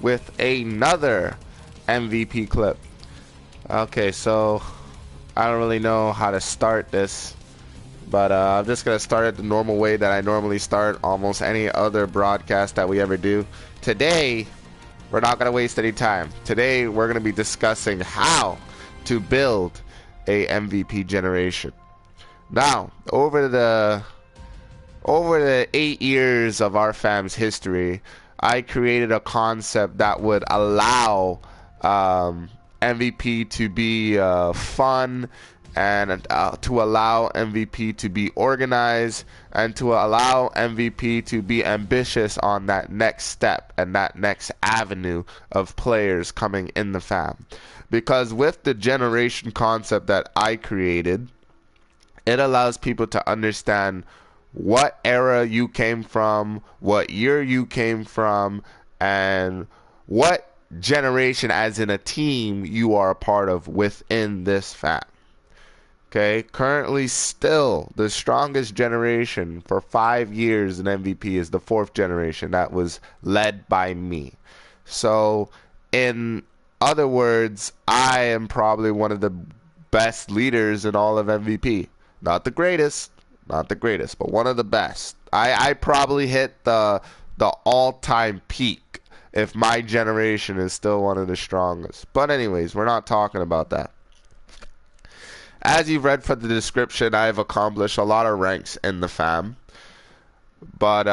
with another MVP clip. Okay, so I don't really know how to start this, but I'm just going to start it the normal way that I normally start almost any other broadcast that we ever do. Today, we're not going to waste any time. Today, we're going to be discussing how to build a MVP generation. Now, over the 8 years of our fam's history, I created a concept that would allow MVP to be fun, and to allow MVP to be organized, and to allow MVP to be ambitious on that next step and that next avenue of players coming in the fam. Because with the generation concept that I created, it allows people to understand what era you came from, what year you came from, and what generation as in a team you are a part of within this fam. Okay, currently still the strongest generation for 5 years in MVP is the 4th generation that was led by me. So in other words, I am probably one of the best leaders in all of MVP. Not the greatest, but one of the best. I probably hit the all-time peak if my generation is still one of the strongest. But anyways, we're not talking about that. As you've read from the description, I've accomplished a lot of ranks in the fam. But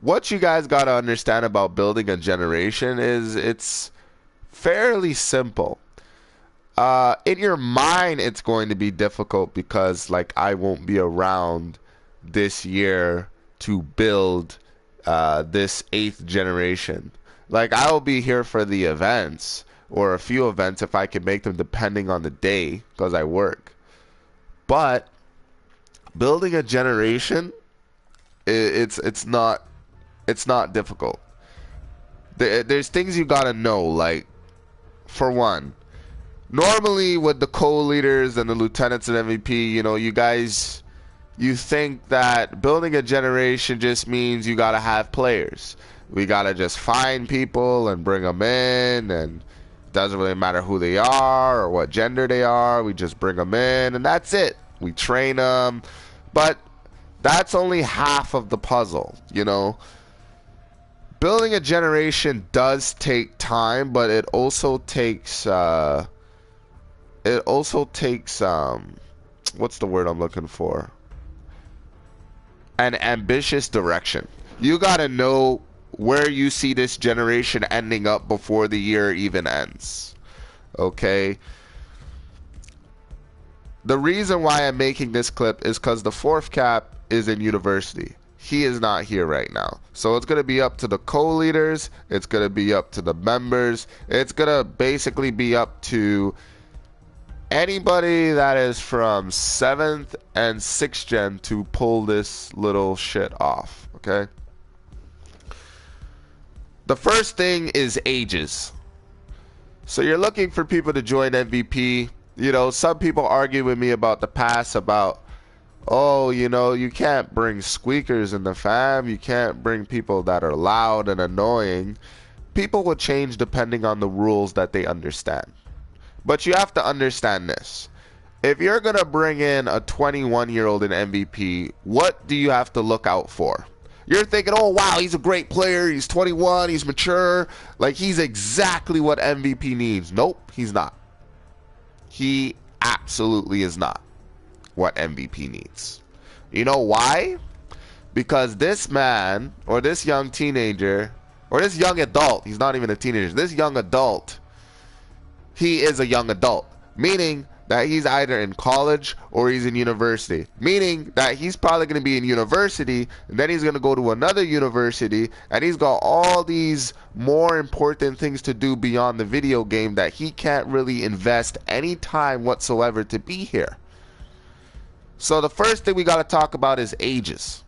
what you guys got to understand about building a generation is it's fairly simple. In your mind, it's going to be difficult because, like, I won't be around this year to build this 8th generation. Like, I will be here for the events, or a few events if I can make them, depending on the day, because I work. But building a generation, it's not difficult. There's things you gotta know. Like, for one, normally with the co-leaders and the lieutenants and MVP, you think that building a generation just means you gotta have players. We gotta just find people and bring them in, and it doesn't really matter who they are or what gender they are. We just bring them in, and that's it. We train them, but that's only half of the puzzle. Building a generation does take time, but it also takes what's the word I'm looking for? An ambitious direction. You gotta know where you see this generation ending up before the year even ends. Okay? The reason why I'm making this clip is because the 4th cap is in university. He is not here right now. So it's going to be up to the co-leaders. It's going to be up to the members. It's going to basically be up to anybody that is from 7th and 6th gen to pull this little shit off. Okay? The first thing is ages. So you're looking for people to join MVP. Some people argue with me about the past, about, oh, you can't bring squeakers in the fam. You can't bring people that are loud and annoying. People will change depending on the rules that they understand. But you have to understand this. If you're going to bring in a 21-year-old in MVP, what do you have to look out for? You're thinking, oh, wow, he's a great player. He's 21. He's mature. Like, he's exactly what MVP needs. Nope, he's not. He absolutely is not what MVP needs. You know why? Because this man, or this young teenager, or this young adult, he's not even a teenager, this young adult, he is a young adult. Meaning that he's either in college or he's in university. Meaning that he's probably going to be in university, and then he's going to go to another university, and he's got all these more important things to do beyond the video game that he can't really invest any time whatsoever to be here. So the first thing we got to talk about is ages.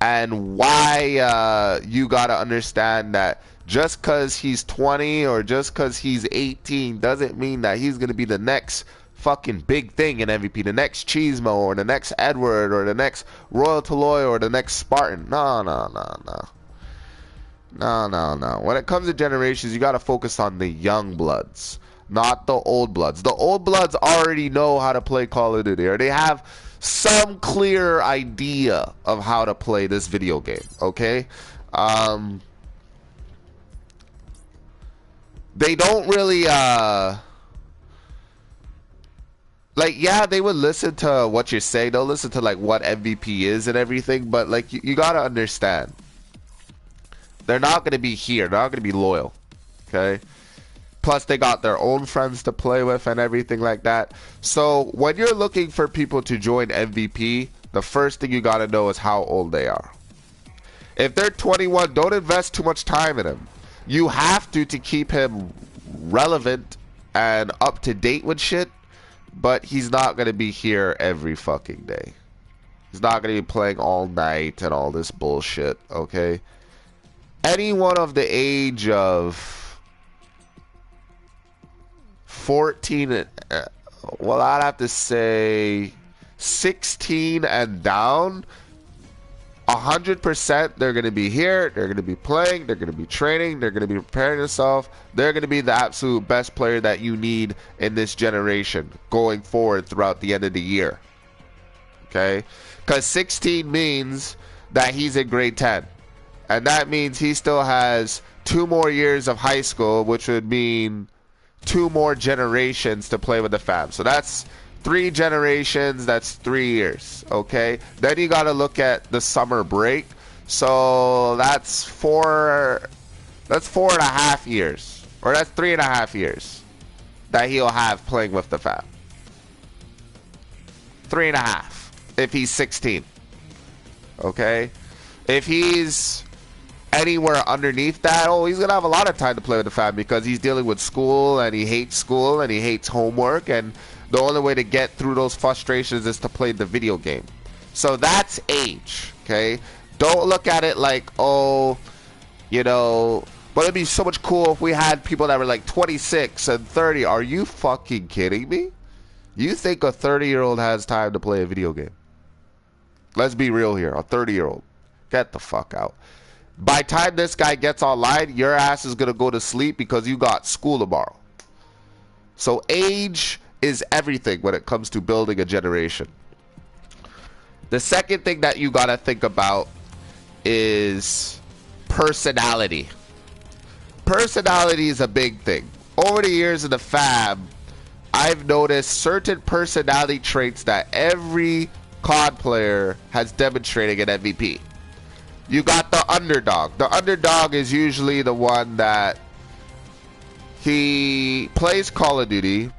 And why you got to understand that just because he's 20 or just because he's 18 doesn't mean that he's going to be the next fucking big thing in MVP, the next Cheesemo or the next Edward or the next Royal Toloy or the next Spartan. No. No, no, no. When it comes to generations, you got to focus on the young bloods, not the old bloods. The old bloods already know how to play Call of Duty, or they have some clear idea of how to play this video game, okay? They don't really, like, yeah, they would listen to what you're saying. They'll listen to, like, what MVP is and everything, but, like, you got to understand. They're not going to be here. They're not going to be loyal, okay? Plus, they got their own friends to play with and everything like that. So, when you're looking for people to join MVP, the first thing you got to know is how old they are. If they're 21, don't invest too much time in him. You have to keep him relevant and up to date with shit, but he's not going to be here every fucking day. He's not going to be playing all night and all this bullshit, okay? Anyone of the age of 14, well, I'd have to say 16 and down, 100% they're going to be here, they're going to be playing, they're going to be training, they're going to be preparing themselves. They're going to be the absolute best player that you need in this generation going forward throughout the end of the year. Okay? Because 16 means that he's in grade 10. And that means he still has 2 more years of high school, which would mean 2 more generations to play with the fam. So that's 3 generations, that's 3 years, okay? Then you got to look at the summer break. So that's 4.5 years. Or that's 3.5 years that he'll have playing with the fam. 3.5 if he's 16. Okay? If he's anywhere underneath that, oh, he's gonna have a lot of time to play with the fam because he's dealing with school and he hates homework, and the only way to get through those frustrations is to play the video game. So that's age, okay? Don't look at it like, oh, you know, but it'd be so much cool if we had people that were like 26 and 30. Are you fucking kidding me? You think a 30-year-old has time to play a video game? Let's be real here. A 30-year-old. Get the fuck out. By the time this guy gets online, your ass is going to go to sleep because you got school tomorrow. So age is everything when it comes to building a generation. The second thing that you got to think about is personality. Personality is a big thing. Over the years in the fam, I've noticed certain personality traits that every COD player has demonstrated in MVP. You got the underdog. The underdog is usually the one that he plays Call of Duty.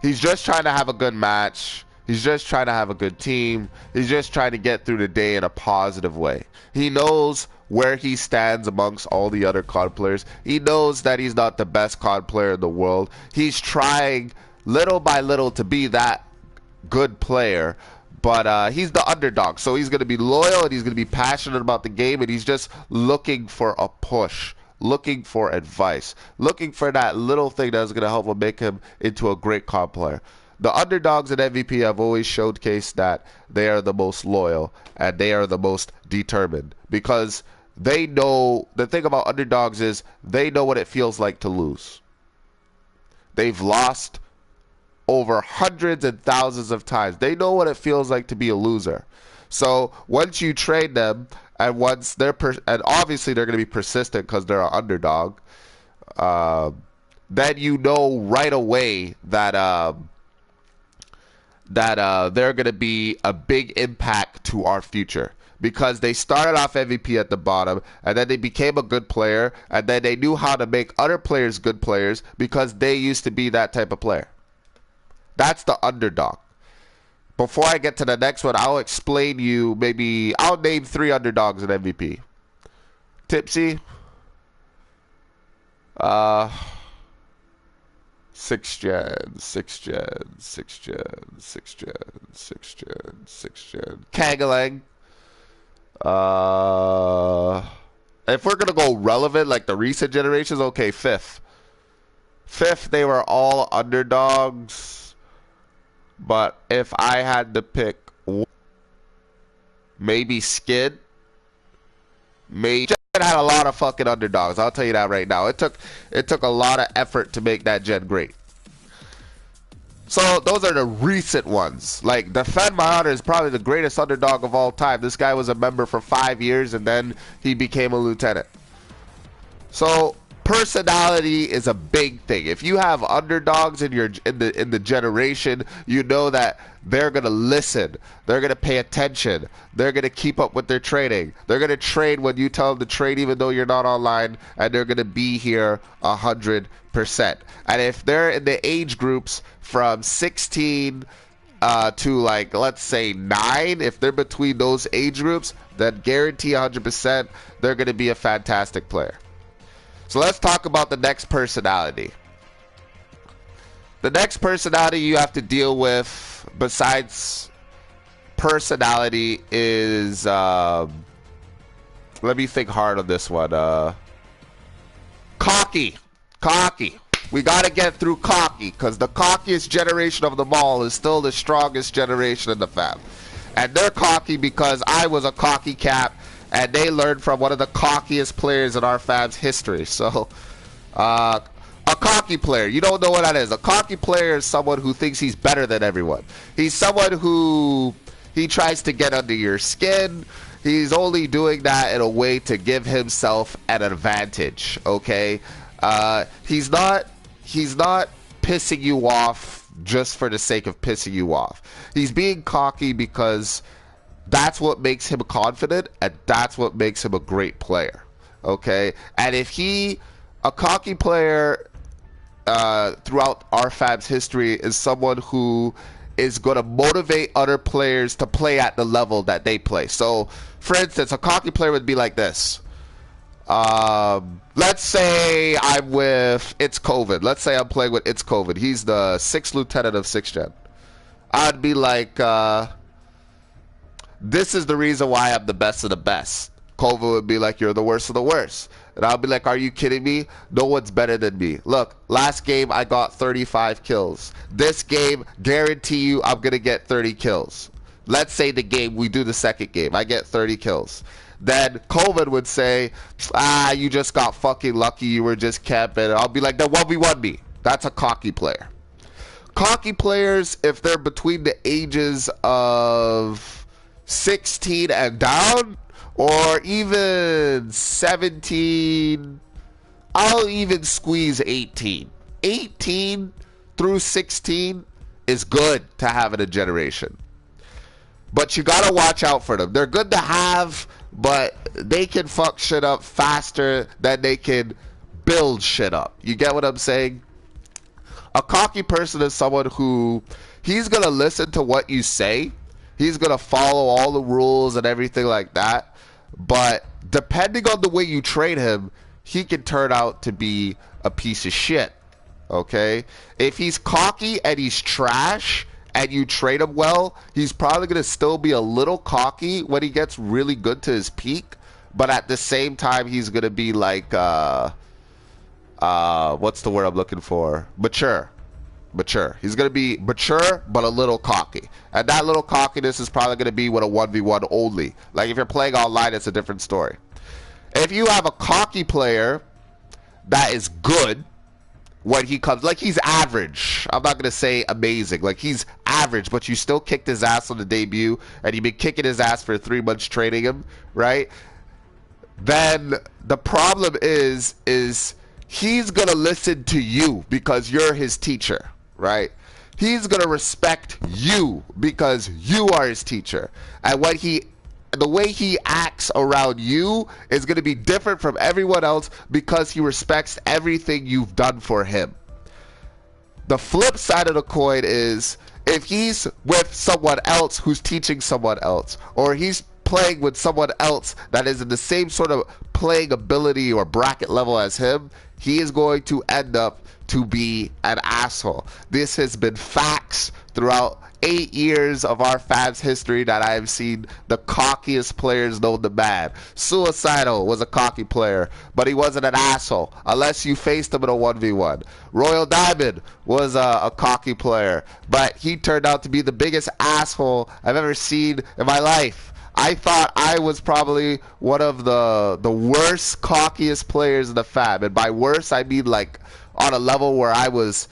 He's just trying to have a good match. He's just trying to have a good team. He's just trying to get through the day in a positive way. He knows where he stands amongst all the other COD players. He knows that he's not the best COD player in the world. He's trying little by little to be that good player. But he's the underdog, so he's going to be loyal and he's going to be passionate about the game, and he's just looking for a push, looking for advice, looking for that little thing that's going to help him make him into a great COD player. The underdogs in MVP have always showcased that they are the most loyal and they are the most determined because they know, the thing about underdogs is they know what it feels like to lose. They've lost over hundreds and thousands of times. They know what it feels like to be a loser. So once you train them, and once they're and obviously they're going to be persistent because they're an underdog, then you know right away that they're going to be a big impact to our future. Because they started off MVP at the bottom, and then they became a good player, and then they knew how to make other players good players because they used to be that type of player. That's the underdog. Before I get to the next one, I'll explain you, maybe, I'll name 3 underdogs in MVP. Tipsy. 6th gen, 6th gen, 6th gen, 6th gen, 6th gen, 6th gen. Kangalang. If we're going to go relevant, like the recent generations, okay, 5th. 5th, they were all underdogs. But if I had to pick, maybe Skid, maybe had a lot of fucking underdogs. I'll tell you that right now. It took a lot of effort to make that gen great. So those are the recent ones. Like, Defend My Honor is probably the greatest underdog of all time. This guy was a member for 5 years and then he became a lieutenant. So personality is a big thing. If you have underdogs in the generation, you know that they're gonna listen, they're gonna pay attention, they're gonna keep up with their training, they're gonna train when you tell them to train even though you're not online, and they're gonna be here 100%. And if they're in the age groups from 16 to, like, let's say 9, if they're between those age groups, then guarantee 100% they're gonna be a fantastic player. So let's talk about the next personality. The next personality you have to deal with, besides personality, is let me think hard on this one. Cocky. We gotta get through cocky, because the cockiest generation of them all is still the strongest generation in the fam. And they're cocky because I was a cocky cap, and they learned from one of the cockiest players in our fam's history. So, a cocky player, you don't know what that is. A cocky player is someone who thinks he's better than everyone. He's someone who, he tries to get under your skin. He's only doing that in a way to give himself an advantage, okay? He's not pissing you off just for the sake of pissing you off. He's being cocky because that's what makes him confident, and that's what makes him a great player, okay? And if a cocky player throughout our fab's history is someone who is going to motivate other players to play at the level that they play. So, for instance, a cocky player would be like this. Let's say I'm with It's COVID. Let's say I'm playing with It's COVID. He's the 6th lieutenant of 6th gen. I'd be like, this is the reason why I'm the best of the best. COVID would be like, you're the worst of the worst. And I'll be like, are you kidding me? No one's better than me. Look, last game I got 35 kills. This game, guarantee you I'm going to get 30 kills. Let's say the game, we do the second game, I get 30 kills. Then COVID would say, you just got fucking lucky, you were just camping. I'll be like, then 1v1 me. That's a cocky player. Cocky players, if they're between the ages of 16 and down, or even 17, I'll even squeeze 18. 18 through 16 is good to have in a generation. But you gotta watch out for them. They're good to have, but they can fuck shit up faster than they can build shit up. You get what I'm saying? A cocky person is someone who, he's gonna listen to what you say. He's gonna follow all the rules and everything like that. But depending on the way you train him, he can turn out to be a piece of shit. Okay? If he's cocky and he's trash and you train him well, he's probably going to still be a little cocky when he gets really good to his peak. But at the same time, he's going to be like, what's the word I'm looking for? Mature. He's going to be mature, but a little cocky. And that little cockiness is probably going to be with a 1v1 only. Like, if you're playing online, it's a different story. If you have a cocky player that is good when he comes, like, he's average. I'm not going to say amazing. Like, he's average, but you still kicked his ass on the debut, and you've been kicking his ass for 3 months training him, right? Then the problem is he's going to listen to you because you're his teacher. Right? He's going to respect you because you are his teacher. And the way he acts around you is going to be different from everyone else because he respects everything you've done for him. The flip side of the coin is if he's with someone else who's teaching someone else, or he's playing with someone else that is in the same sort of playing ability or bracket level as him, he is going to end up to be an asshole. This has been facts throughout 8 years of our fans' history that I have seen the cockiest players known to man. Suicidal was a cocky player, but he wasn't an asshole unless you faced him in a 1v1. Royal Diamond was a cocky player, but he turned out to be the biggest asshole I've ever seen in my life. I thought I was probably one of the worst, cockiest players in the fab. And by worst, I mean like on a level where I was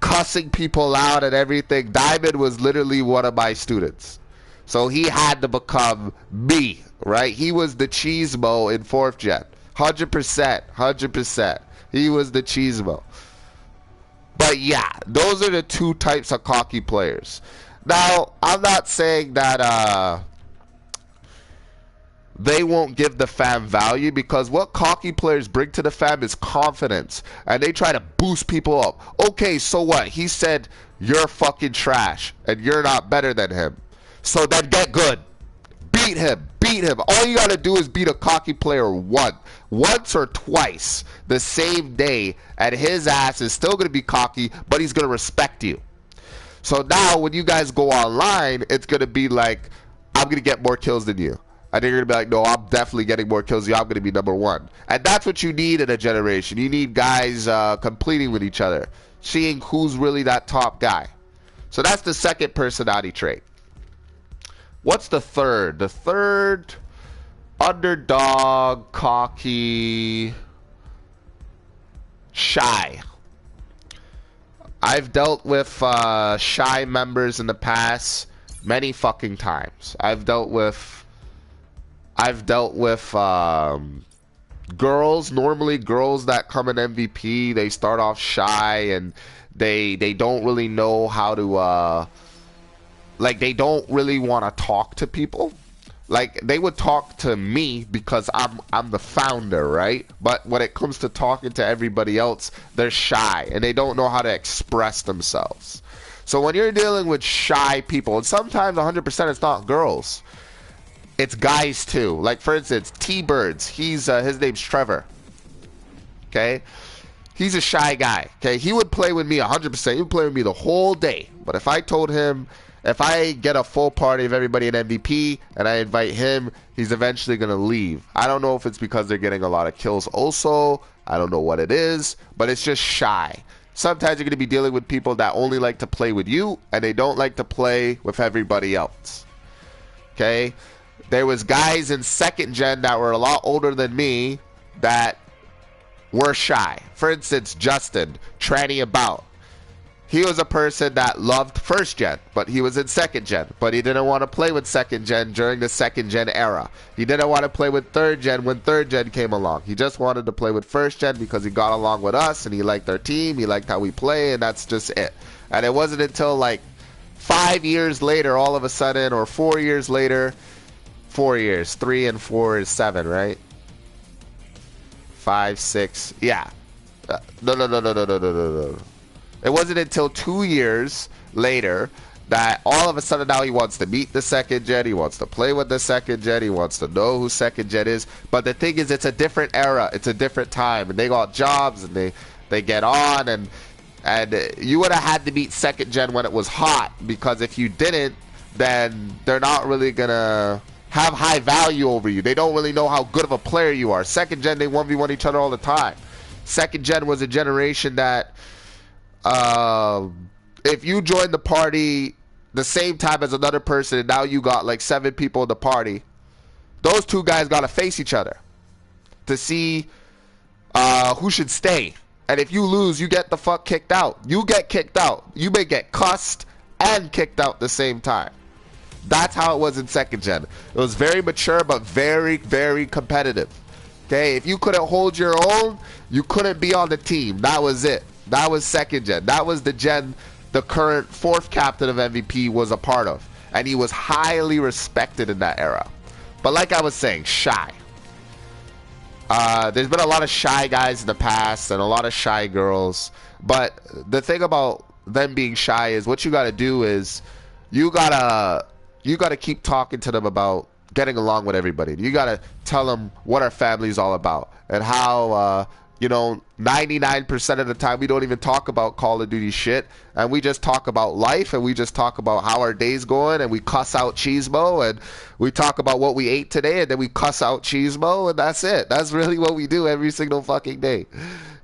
cussing people out and everything. Diamond was literally one of my students. So he had to become me, right? He was the Cheesemo in 4th gen. 100%. 100%. He was the Cheesemo. But yeah, those are the two types of cocky players. Now, I'm not saying that they won't give the fam value, because what cocky players bring to the fam is confidence, and they try to boost people up. Okay, so what? He said you're fucking trash and you're not better than him. So then get good. Beat him. Beat him. All you gotta do is beat a cocky player once or twice the same day, and his ass is still gonna be cocky, but he's gonna respect you. So now when you guys go online, it's gonna be like, I'm gonna get more kills than you. And you're going to be like, no, I'm definitely getting more kills than you. I'm going to be number one. And that's what you need in a generation. You need guys competing with each other, seeing who's really that top guy. So that's the second personality trait. What's the third? The third, underdog, cocky, shy. I've dealt with shy members in the past many fucking times. I've dealt with girls, normally girls that come in MVP, they start off shy and they don't really know how to like, they don't really want to talk to people. Like, they would talk to me because I'm the founder, right? But when it comes to talking to everybody else, they're shy and they don't know how to express themselves. So when you're dealing with shy people, and sometimes 100% it's not girls, it's guys too. Like, for instance, T-Birds. He's his name's Trevor. Okay, he's a shy guy. Okay, he would play with me 100%. He would play with me the whole day. But if I told him, if I get a full party of everybody in MVP and I invite him, he's eventually gonna leave. I don't know if it's because they're getting a lot of kills. Also, I don't know what it is, but it's just shy. Sometimes you're gonna be dealing with people that only like to play with you and they don't like to play with everybody else. Okay. There was guys in 2nd gen that were a lot older than me that were shy. For instance, Justin, tranny about. He was a person that loved 1st gen, but he was in 2nd gen. But he didn't want to play with 2nd gen during the 2nd gen era. He didn't want to play with 3rd gen when 3rd gen came along. He just wanted to play with 1st gen because he got along with us and he liked our team, he liked how we play, and that's just it. And it wasn't until like 5 years later, all of a sudden, or 4 years later, 4 years, 3 and 4 is 7, right? 5, 6, yeah. No. It wasn't until 2 years later that all of a sudden now he wants to meet the 2nd gen, he wants to play with the 2nd gen, he wants to know who 2nd gen is. But the thing is, it's a different era, it's a different time, and they got jobs and they get on, and you would have had to meet 2nd gen when it was hot, because if you didn't, then they're not really gonna have high value over you. They don't really know how good of a player you are. 2nd gen, they 1v1 each other all the time. 2nd gen was a generation that if you joined the party the same time as another person and now you got like 7 people in the party, those two guys got to face each other to see who should stay. And if you lose, you get the fuck kicked out. You get kicked out. You may get cussed and kicked out at the same time. That's how it was in 2nd gen. It was very mature, but very, very competitive. Okay, if you couldn't hold your own, you couldn't be on the team. That was it. That was 2nd gen. That was the gen the current 4th captain of MVP was a part of. And he was highly respected in that era. But like I was saying, shy. There's been a lot of shy guys in the past and a lot of shy girls. But the thing about them being shy is what you got to do is you gotta keep talking to them about getting along with everybody. You gotta tell them what our family is all about and how 99% of the time we don't even talk about Call of Duty shit, and we just talk about life, and we just talk about how our day's going, and we cuss out Cheesemo, and we talk about what we ate today, and then we cuss out Cheesemo, and that's it. That's really what we do every single fucking day.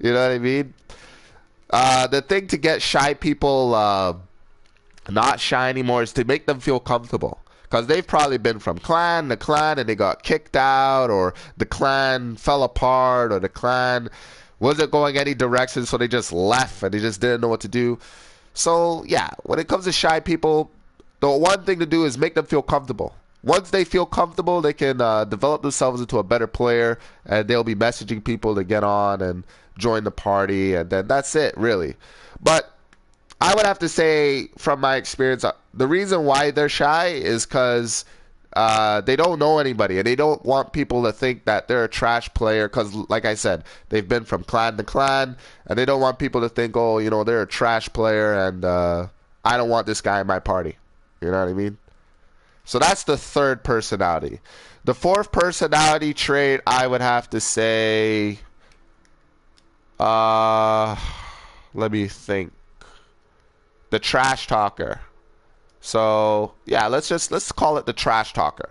You know what I mean? The thing to get shy people not shy anymore is to make them feel comfortable. because they've probably been from clan to clan and they got kicked out, or the clan fell apart, or the clan wasn't going any direction, so they just left and they just didn't know what to do. So yeah, when it comes to shy people, the one thing to do is make them feel comfortable. Once they feel comfortable, they can develop themselves into a better player, and they'll be messaging people to get on and join the party, and then that's it, really. But I would have to say, from my experience, the reason why they're shy is because they don't know anybody, and they don't want people to think that they're a trash player, because, like I said, they've been from clan to clan, and they don't want people to think, oh, you know, they're a trash player, and I don't want this guy in my party. You know what I mean? So that's the third personality. The fourth personality trait, I would have to say, let me think. The trash talker. So yeah, let's call it the trash talker.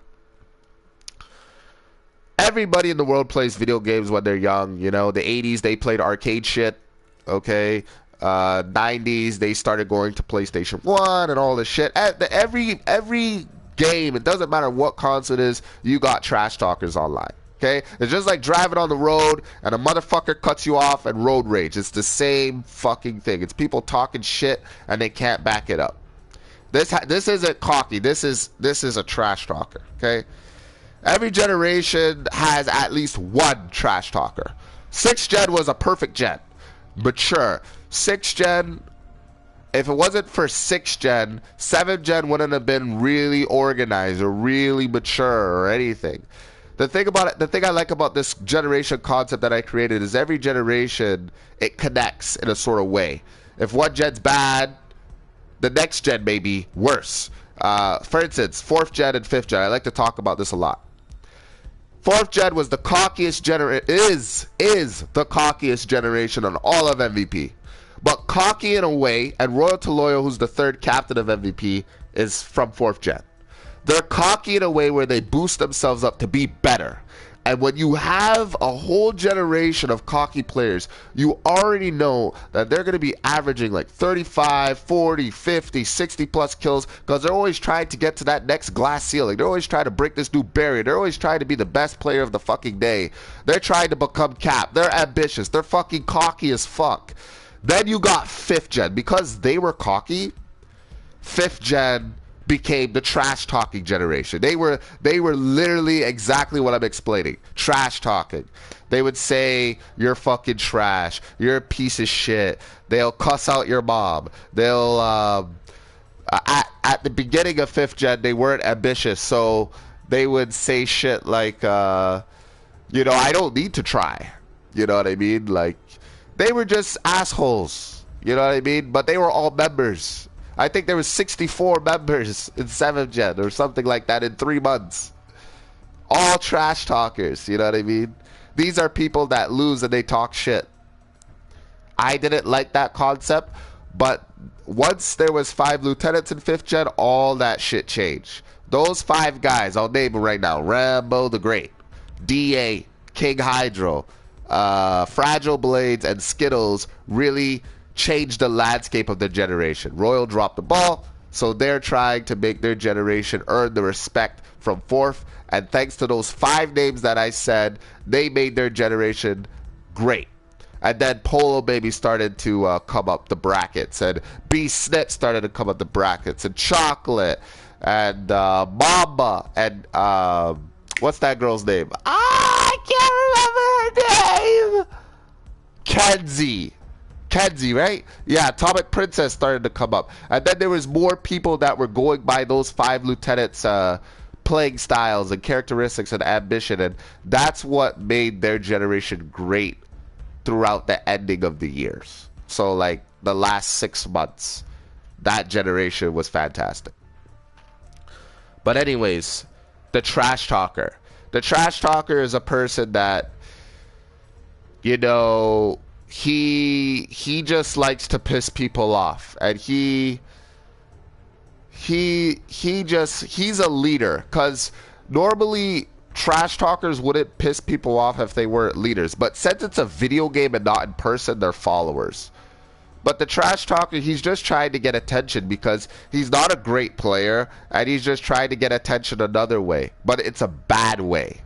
Everybody in the world plays video games when they're young. You know, the 80s they played arcade shit. Okay. 90s they started going to PlayStation 1 and all this shit. Every game, it doesn't matter what console it is, you got trash talkers online. Okay, it's just like driving on the road and a motherfucker cuts you off and road rage. It's the same fucking thing. It's people talking shit and they can't back it up. This isn't cocky. This is a trash talker. Okay, every generation has at least one trash talker. 6th gen was a perfect gen, mature. 6th gen. If it wasn't for 6th gen, 7th gen wouldn't have been really organized or really mature or anything. The thing I like about this generation concept that I created is every generation, it connects in a sort of way. If one gen's bad, the next gen may be worse. For instance, 4th gen and 5th gen, I like to talk about this a lot. 4th gen was the cockiest is the cockiest generation on all of MVP. But cocky in a way, and Royal to Loyal, who's the 3rd captain of MVP, is from 4th gen. They're cocky in a way where they boost themselves up to be better. And when you have a whole generation of cocky players, you already know that they're going to be averaging like 35, 40, 50, 60 plus kills, because they're always trying to get to that next glass ceiling. They're always trying to break this new barrier. They're always trying to be the best player of the fucking day. They're trying to become cap. They're ambitious. They're fucking cocky as fuck. Then you got 5th gen. Because they were cocky, 5th gen became the trash talking generation. They were literally exactly what I'm explaining. Trash talking. They would say, you're fucking trash. You're a piece of shit. They'll cuss out your mom. They'll at the beginning of 5th gen, they weren't ambitious, so they would say shit like you know, I don't need to try. You know what I mean? Like, they were just assholes. You know what I mean? But they were all members. I think there was 64 members in 7th gen or something like that in 3 months. All trash talkers, you know what I mean? These are people that lose and they talk shit. I didn't like that concept, but once there was 5 lieutenants in 5th gen, all that shit changed. Those 5 guys, I'll name them right now. Rambo the Great, DA, King Hydro, Fragile Blades, and Skittles really changed the landscape of the generation. Royal dropped the ball, so they're trying to make their generation earn the respect from 4th, and thanks to those 5 names that I said, they made their generation great. And then Polo Baby started to come up the brackets, and B Snit started to come up the brackets, and Chocolate, and Mamba, and what's that girl's name? I can't remember her name. Kenzie, right? Yeah, Atomic Princess started to come up. And then there was more people that were going by those 5 lieutenants' playing styles and characteristics and ambition. And that's what made their generation great throughout the ending of the years. So, like, the last 6 months, that generation was fantastic. But anyways, the trash talker. The trash talker is a person that, you know, he just likes to piss people off, and he's a leader, because normally trash talkers wouldn't piss people off if they weren't leaders, but since it's a video game and not in person, they're followers. But the trash talker, he's just trying to get attention because he's not a great player, and he's just trying to get attention another way. But it's a bad way.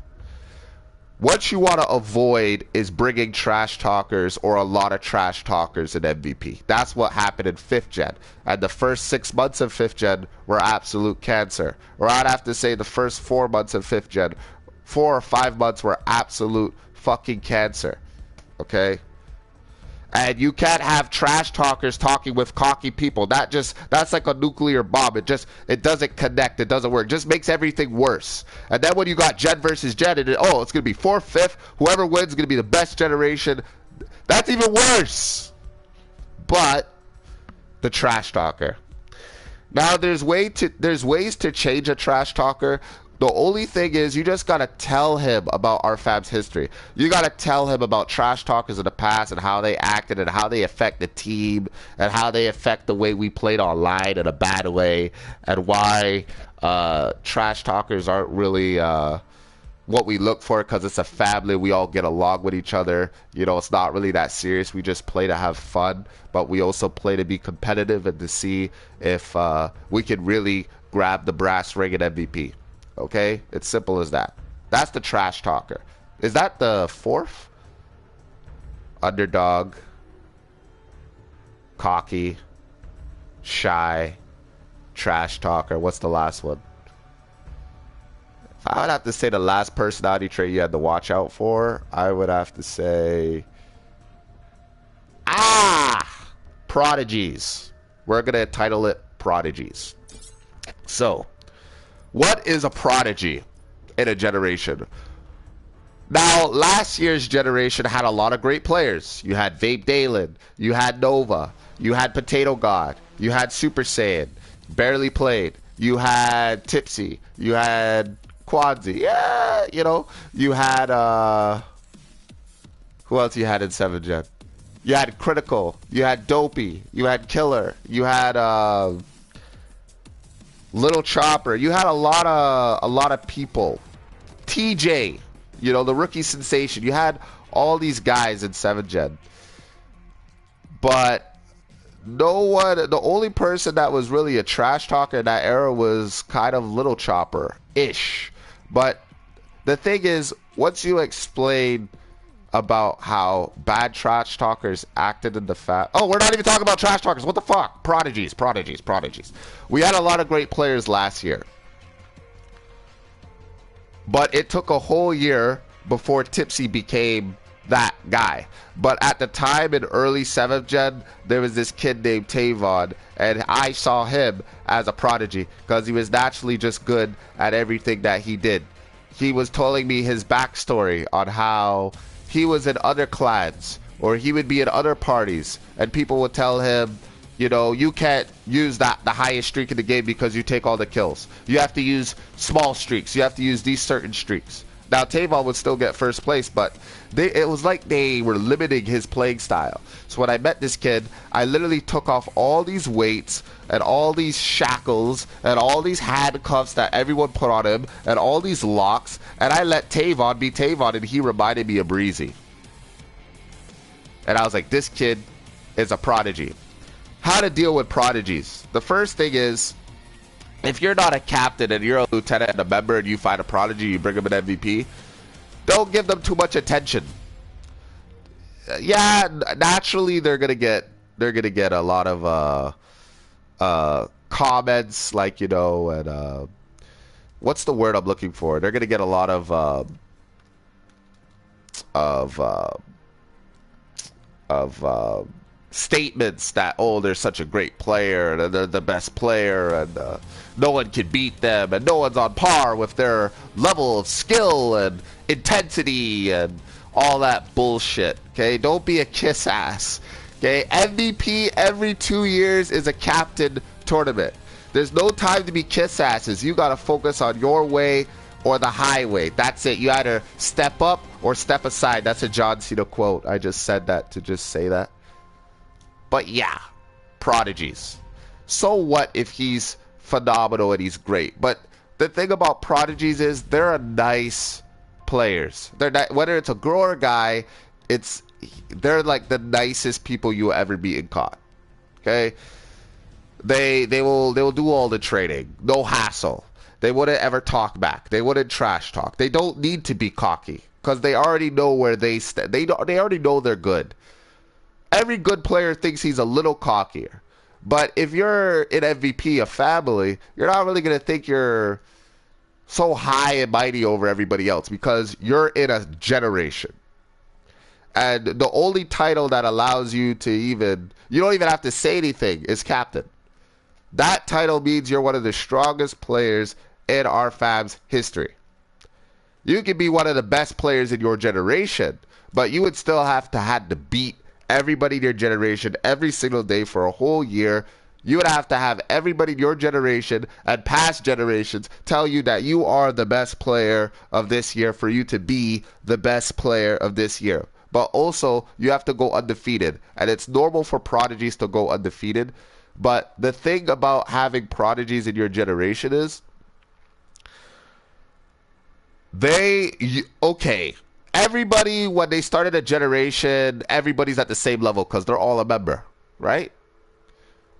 What you want to avoid is bringing trash talkers or a lot of trash talkers in MVP. That's what happened in 5th gen. And the first 6 months of 5th gen were absolute cancer. Or I'd have to say the first 4 months of 5th gen, 4 or 5 months were absolute fucking cancer. Okay? And you can't have trash talkers talking with cocky people. That's like a nuclear bomb. It doesn't connect. It doesn't work. It just makes everything worse. And then when you got Gen versus Gen, it's going to be 4th, 5th. Whoever wins is going to be the best generation. That's even worse. But the trash talker. Now there's ways to change a trash talker. The only thing is you just got to tell him about our fab's history. You got to tell him about trash talkers in the past and how they acted and how they affect the team and how they affect the way we played online in a bad way and why trash talkers aren't really what we look for because it's a family. We all get along with each other. You know, it's not really that serious. We just play to have fun, but we also play to be competitive and to see if we can really grab the brass ring at MVP. Okay? It's simple as that. That's the trash talker. Is that the 4th? Underdog. Cocky. Shy. Trash talker. What's the last one? If I would have to say the last personality trait you had to watch out for, I would have to say... Prodigies. We're going to title it Prodigies. So... what is a prodigy in a generation? Now, last year's generation had a lot of great players. You had Vape Dalen, you had Nova, you had Potato God, you had Super Saiyan, barely played. You had Tipsy, you had Quadzi, yeah, you know. You had, who else you had in 7th gen? You had Critical, you had Dopey, you had Killer, you had, Little Chopper. You had a lot of people. TJ, you know, the rookie sensation. You had all these guys in 7th gen. But no one, the only person that was really a trash talker in that era was kind of Little Chopper-ish. But the thing is, once you explain about how bad trash talkers acted in the oh, we're not even talking about trash talkers. What the fuck? Prodigies. We had a lot of great players last year. But it took a whole year before Tipsy became that guy. But at the time in early 7th gen, there was this kid named Tavon, and I saw him as a prodigy because he was naturally just good at everything that he did. He was telling me his backstory on how he was in other clans, or he would be in other parties, and people would tell him, you know, you can't use the highest streak in the game because you take all the kills. You have to use small streaks. You have to use these certain streaks. Now, Tavon would still get first place, but it was like they were limiting his playing style. So when I met this kid, I literally took off all these weights and all these shackles and all these handcuffs that everyone put on him and all these locks, and I let Tavon be Tavon, and he reminded me of Breezy. And I was like, this kid is a prodigy. How to deal with prodigies. The first thing is, if you're not a captain and you're a lieutenant and a member and you find a prodigy, you bring them an MVP, don't give them too much attention. Yeah, naturally they're gonna get a lot of comments, like, you know, and what's the word I'm looking for? They're gonna get a lot of statements that, oh, they're such a great player and they're the best player and no one can beat them and no one's on par with their level of skill and intensity and all that bullshit. Okay, don't be a kiss ass. Okay, MVP every 2 years is a captain tournament. There's no time to be kiss asses. You gotta focus on your way or the highway. That's it. You either step up or step aside. That's a John Cena quote. I just said that to just say that. But yeah, prodigies. So what if he's phenomenal and he's great? But the thing about prodigies is they're nice players. They're not, whether it's a girl or a guy, they're like the nicest people you'll ever meet in COD. Okay, they will do all the trading, no hassle. They wouldn't ever talk back. They wouldn't trash talk. They don't need to be cocky because they already know where they stand. They already know they're good. Every good player thinks he's a little cockier. But if you're in MVP, a family, you're not really going to think you're so high and mighty over everybody else because you're in a generation. And the only title that allows you to you don't even have to say anything, is captain. That title means you're one of the strongest players in our fam's history. You can be one of the best players in your generation, but you would still have to beat everybody in your generation every single day for a whole year. You would have to have everybody in your generation and past generations tell you that you are the best player of this year for you to be the best player of this year. But also, you have to go undefeated. And it's normal for prodigies to go undefeated. But the thing about having prodigies in your generation is everybody, when they started a generation, everybody's at the same level because they're all a member, right?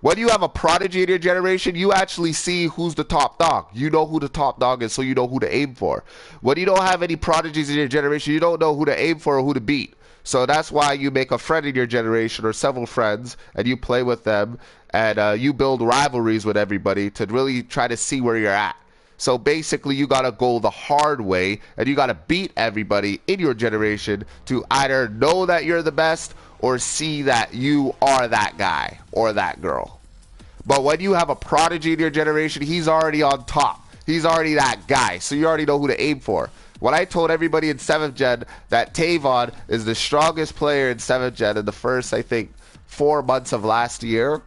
When you have a prodigy in your generation, you actually see who's the top dog. You know who the top dog is, so you know who to aim for. When you don't have any prodigies in your generation, you don't know who to aim for or who to beat. So that's why you make a friend in your generation or several friends, and you play with them, and you build rivalries with everybody to really try to see where you're at. So basically, you got to go the hard way, and you got to beat everybody in your generation to either know that you're the best or see that you are that guy or that girl. But when you have a prodigy in your generation, he's already on top. He's already that guy, so you already know who to aim for. When I told everybody in 7th Gen that Tavon is the strongest player in 7th Gen in the first, I think, 4 months of last year,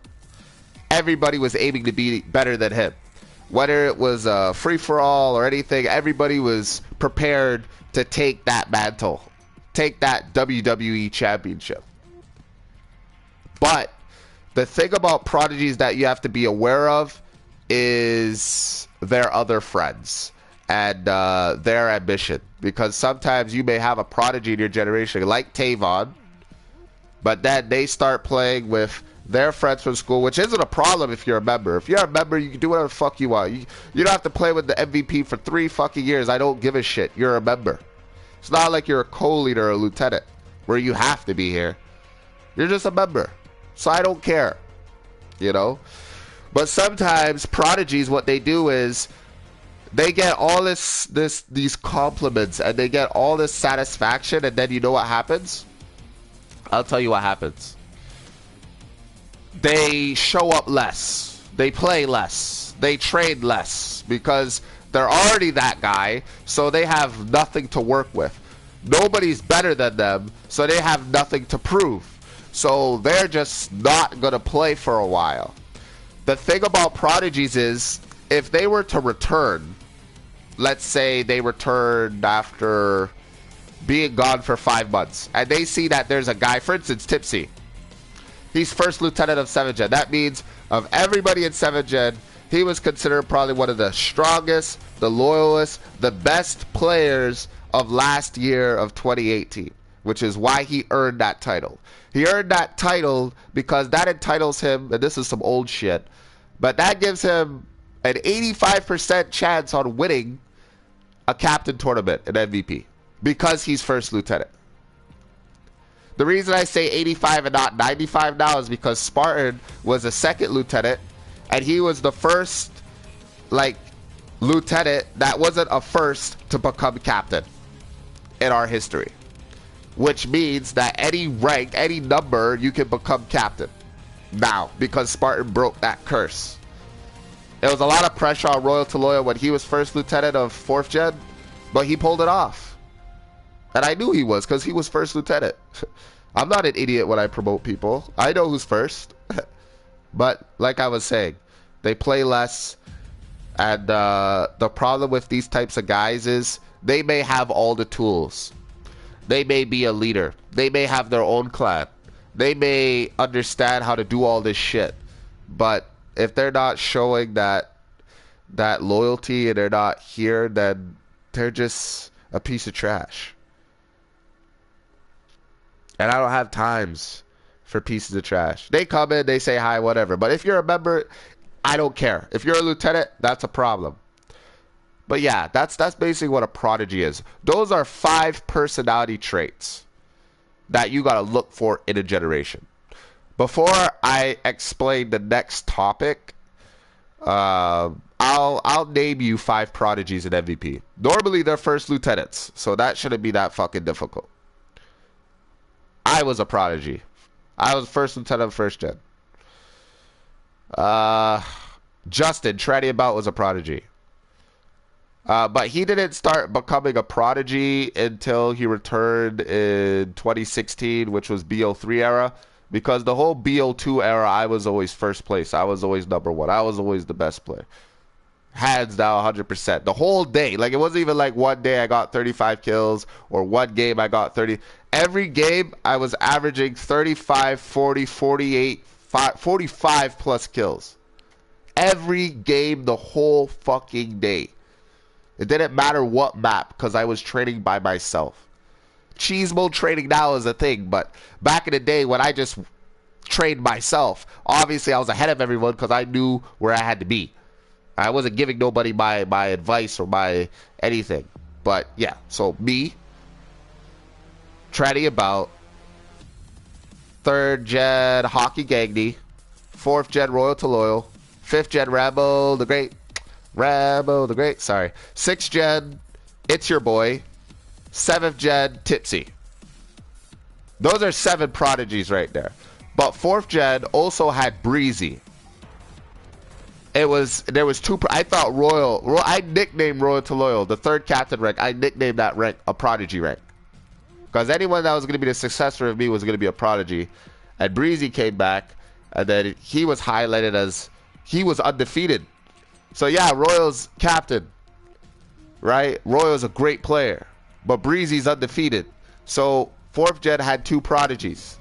everybody was aiming to be better than him. Whether it was a free-for-all or anything, everybody was prepared to take that mantle, take that WWE championship. But the thing about prodigies that you have to be aware of is their other friends and their ambition. Because sometimes you may have a prodigy in your generation like Tavon, but then they start playing with their friends from school, which isn't a problem if you're a member. If you're a member, you can do whatever the fuck you want. You don't have to play with the MVP for 3 fucking years. I don't give a shit. You're a member. It's not like you're a co-leader or a lieutenant where you have to be here. You're just a member. So I don't care, you know. But sometimes prodigies, what they do is they get all these compliments and they get all this satisfaction, and then you know what happens? I'll tell you what happens. They show up less. They play less. They train less because they're already that guy, so they have nothing to work with. Nobody's better than them, so they have nothing to prove. So they're just not going to play for a while. The thing about prodigies is if they were to return, let's say they returned after being gone for 5 months, and they see that there's a guy, for instance, Tipsy. He's first lieutenant of 7th Gen. That means of everybody in 7th Gen, he was considered probably one of the strongest, the loyalist, the best players of last year of 2018, which is why he earned that title. He earned that title because that entitles him, and this is some old shit, but that gives him an 85% chance on winning a captain tournament, an MVP, because he's first lieutenant. The reason I say 85 and not 95 now is because Spartan was a second lieutenant, and he was the first, lieutenant that wasn't a first to become captain in our history. Which means that any rank, any number, you can become captain now because Spartan broke that curse. There was a lot of pressure on Royal Taloya when he was first lieutenant of 4th Gen, but he pulled it off. And I knew he was because he was first lieutenant. I'm not an idiot when I promote people. I know who's first. But like I was saying, they play less. And the problem with these types of guys is they may have all the tools. They may be a leader. They may have their own clan. They may understand how to do all this shit. But if they're not showing that loyalty and they're not here, then they're just a piece of trash. And I don't have times for pieces of trash. They come in, they say hi, whatever. But if you're a member, I don't care. If you're a lieutenant, that's a problem. But yeah, that's basically what a prodigy is. Those are 5 personality traits that you got to look for in a generation. Before I explain the next topic, I'll name you 5 prodigies in MVP. Normally they're first lieutenants, so that shouldn't be that fucking difficult. I was a prodigy. I was first lieutenant, first gen. Justin, Tranny About was a prodigy. But he didn't start becoming a prodigy until he returned in 2016, which was BO3 era. Because the whole BO2 era, I was always first place. I was always number 1. I was always the best player. Hands down, 100%. The whole day. Like, it wasn't even like one day I got 35 kills or one game I got 30. Every game, I was averaging 35, 40, 48, 45 plus kills. Every game, the whole fucking day. It didn't matter what map because I was training by myself. Cheesemo training now is a thing, but back in the day when I just trained myself, obviously I was ahead of everyone because I knew where I had to be. I wasn't giving nobody my advice or my anything. But yeah, so me, Tranny About, 3rd gen Hockey Gagny, 4th gen Royal to Loyal, 5th gen Rambo the Great, sorry, 6th gen It's Your Boy, 7th gen Tipsy. Those are 7 prodigies right there. But 4th gen also had Breezy. There was 2. I thought I nicknamed Royal to Loyal, the 3rd captain rank. I nicknamed that rank a prodigy rank. Because anyone that was going to be the successor of me was going to be a prodigy. And Breezy came back, and then he was highlighted as he was undefeated. So yeah, Royal's captain, right? Royal's a great player, but Breezy's undefeated. So 4th gen had 2 prodigies.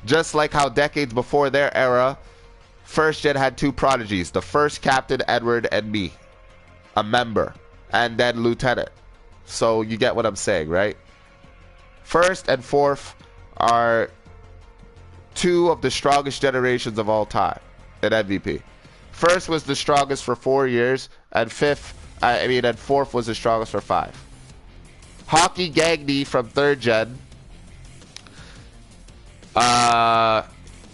Just like how decades before their era, 1st gen had 2 prodigies. The first captain, Edward, and me, a member, and then lieutenant. So you get what I'm saying, right? 1st and 4th are 2 of the strongest generations of all time in MVP. 1st was the strongest for 4 years, and 4th was the strongest for 5. Hockey Gagny from 3rd gen.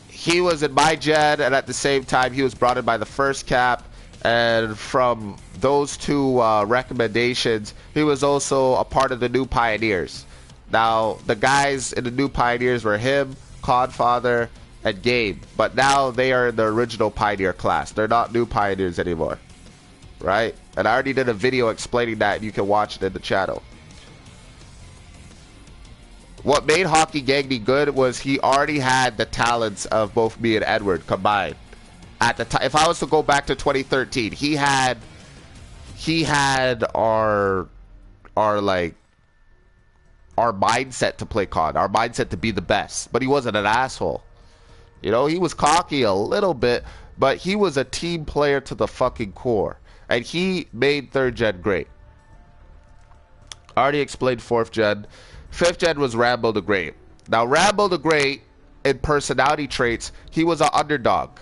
He was in my gen, and at the same time, he was brought in by the 1st cap. And from those 2 recommendations, he was also a part of the New Pioneers. Now, the guys in the New Pioneers were him, Codfather, and Gabe. But now they are in the original Pioneer class. They're not New Pioneers anymore. Right? And I already did a video explaining that, and you can watch it in the channel. What made Hockey Gagny good was he already had the talents of both me and Edward combined. At the time, if I was to go back to 2013, he had our mindset to play COD, our mindset to be the best, but he wasn't an asshole. You know, he was cocky a little bit, but he was a team player to the fucking core, and he made 3rd gen great. I already explained 4th gen. 5th gen was Rambo the Great. Now, Rambo the Great, in personality traits, he was an underdog.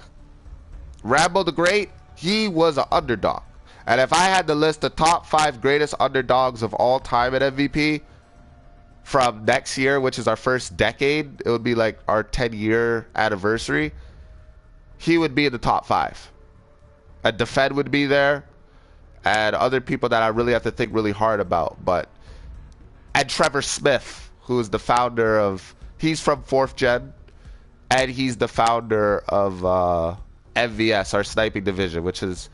Rambo the Great, he was an underdog. And if I had to list the top 5 greatest underdogs of all time at MVP from next year, which is our first decade, it would be like our 10-year anniversary, he would be in the top 5. And Defend would be there, and other people that I really have to think really hard about. And Trevor Smith, who is the founder of, he's from 4th gen, and he's the founder of MVS, our sniping division, which has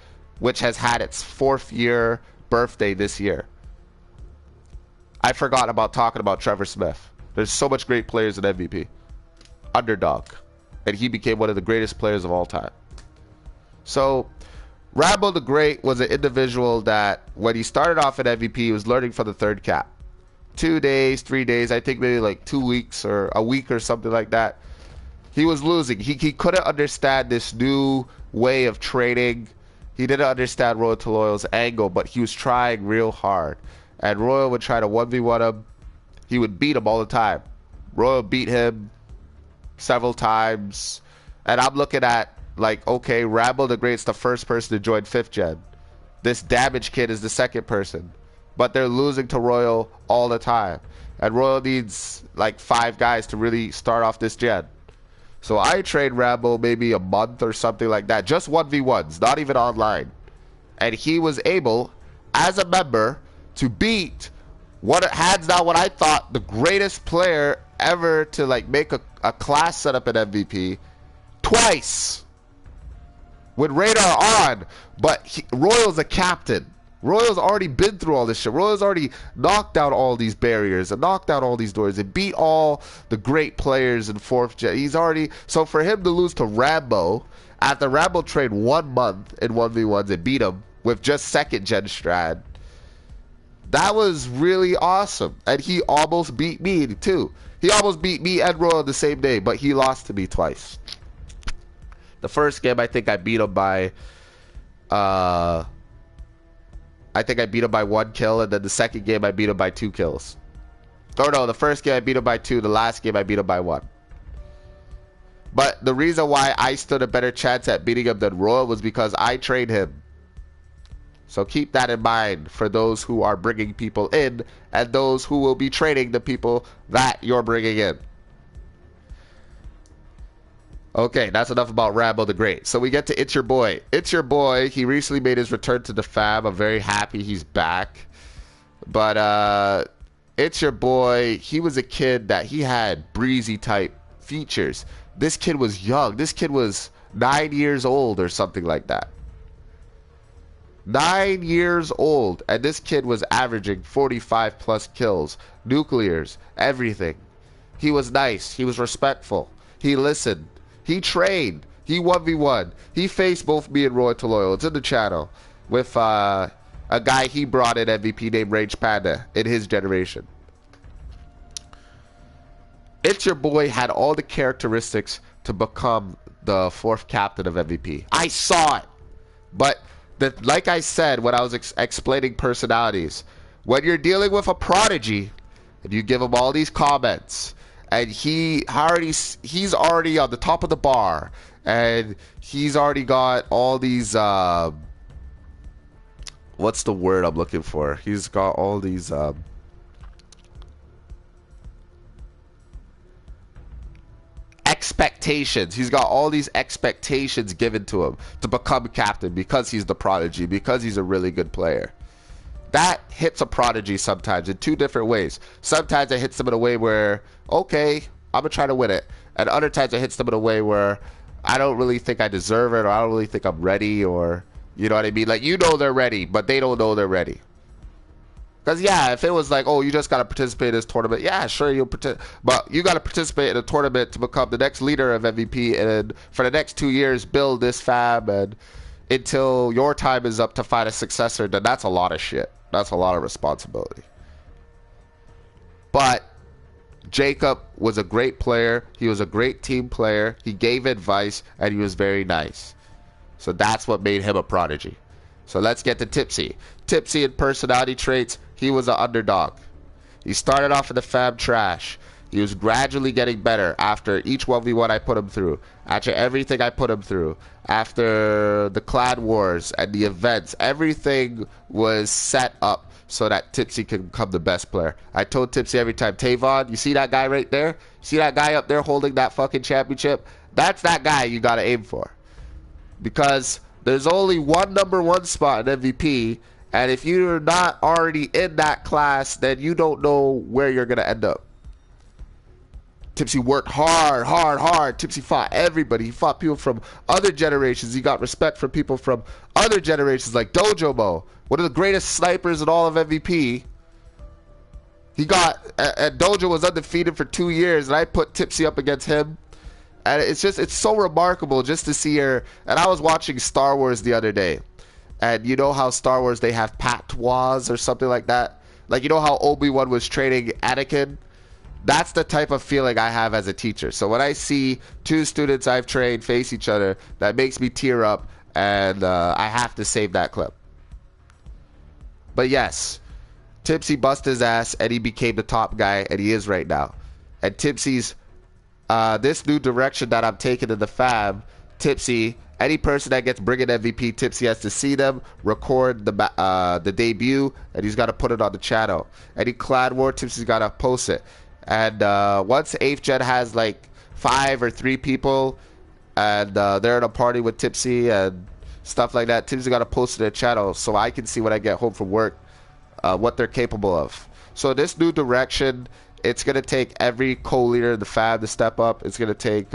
had its 4th year birthday this year. I forgot about talking about Trevor Smith. There's so much great players in MVP. Underdog. And he became one of the greatest players of all time. So, Rambo the Great was an individual that, when he started off at MVP, he was learning from the 3rd cap. 2 days, 3 days, I think maybe like 2 weeks or a week or something like that. He was losing. He couldn't understand this new way of training. He didn't understand Royal to Loyal's angle, but he was trying real hard. And Royal would try to 1v1 him. He would beat him all the time. Royal beat him several times. And I'm looking at, like, okay, Rambo the Great's the first person to join 5th gen. This Damage Kid is the second person. But they're losing to Royal all the time. And Royal needs, like, 5 guys to really start off this gen. So I trained Rambo maybe a month or something like that. Just 1v1s, not even online. And he was able, as a member, to beat hands down what I thought the greatest player ever to, like, make a class setup in MVP twice with radar on. But Royal's a captain. Royal's already been through all this shit. Royal's already knocked out all these barriers and knocked out all these doors and beat all the great players in 4th gen. He's already, so for him to lose to Rambo after Rambo trained 1 month in 1v1s and beat him with just 2nd gen strat, that was really awesome. And he almost beat me too. He almost beat me and Royal the same day, but he lost to me twice. The first game, I think I beat him by, I think I beat him by 1 kill, and then the second game I beat him by 2 kills. Or no, the first game I beat him by 2, the last game I beat him by 1. But the reason why I stood a better chance at beating him than Royal was because I trained him. So keep that in mind for those who are bringing people in and those who will be training the people that you're bringing in. Okay, that's enough about Rambo the Great. So we get to It's Your Boy. It's Your Boy, he recently made his return to the fam. I'm very happy he's back. But It's Your Boy, he was a kid that he had breezy type features. This kid was young. This kid was 9 years old or something like that. 9 years old, and this kid was averaging 45 plus kills, nuclears, everything. He was nice. He was respectful. He listened. He trained. He 1v1. He faced both me and Roy Toloyo. It's in the channel with a guy he brought in MVP named Rage Panda in his generation. It's Your Boy had all the characteristics to become the 4th captain of MVP. I saw it. But like I said when I was explaining personalities, when you're dealing with a prodigy and you give him all these comments, and he's already on the top of the bar, and he's already got all these what's the word I'm looking for? He's got all these expectations. He's got all these expectations given to him to become captain because he's the prodigy, because he's a really good player. That hits a prodigy sometimes in 2 different ways. Sometimes it hits them in a way where, okay, I'm going to try to win it. And other times it hits them in a way where I don't really think I deserve it, or I don't really think I'm ready, or, you know what I mean? Like, you know they're ready, but they don't know they're ready. Because, yeah, if it was like, oh, you just got to participate in this tournament, yeah, sure, you'll participate. But you got to participate in a tournament to become the next leader of MVP, and for the next 2 years, build this fab, and until your time is up to find a successor, then that's a lot of shit. That's a lot of responsibility. But Jacob was a great player. He was a great team player. He gave advice, and he was very nice. So that's what made him a prodigy. So let's get to Tipsy. Tipsy in personality traits, he was an underdog. He started off in the fam trash. He was gradually getting better after each 1v1 I put him through, after everything I put him through, after the clan wars and the events. Everything was set up so that Tipsy could become the best player. I told Tipsy every time, Tavon, you see that guy right there? See that guy up there holding that fucking championship? That's that guy you got to aim for. Because there's only one #1 spot in MVP, and if you're not already in that class, then you don't know where you're going to end up. Tipsy worked hard. Tipsy fought everybody. He fought people from other generations. He got respect from people from other generations like Dojo Mo, one of the greatest snipers in all of MVP. He got, and Dojo was undefeated for 2 years, and I put Tipsy up against him. And it's so remarkable just to see her. And I was watching Star Wars the other day. And you know how Star Wars, they have patois or something like that? Like, you know how Obi-Wan was training Anakin? That's the type of feeling I have as a teacher. So when I see 2 students I've trained face each other, that makes me tear up, and I have to save that clip. But yes, Tipsy busted his ass, and he became the top guy, and he is right now. And Tipsy's this new direction that I'm taking in the fam, Tipsy, any person that gets bringing MVP, Tipsy has to see them, record the debut, and he's got to put it on the channel. Any clan war, Tipsy's got to post it. And once 8th Gen has like 5 or 3 people, and they're in a party with Tipsy and stuff like that, Tipsy's got to post it to the channel so I can see when I get home from work what they're capable of. So this new direction, it's going to take every co-leader in the fam to step up. It's going to take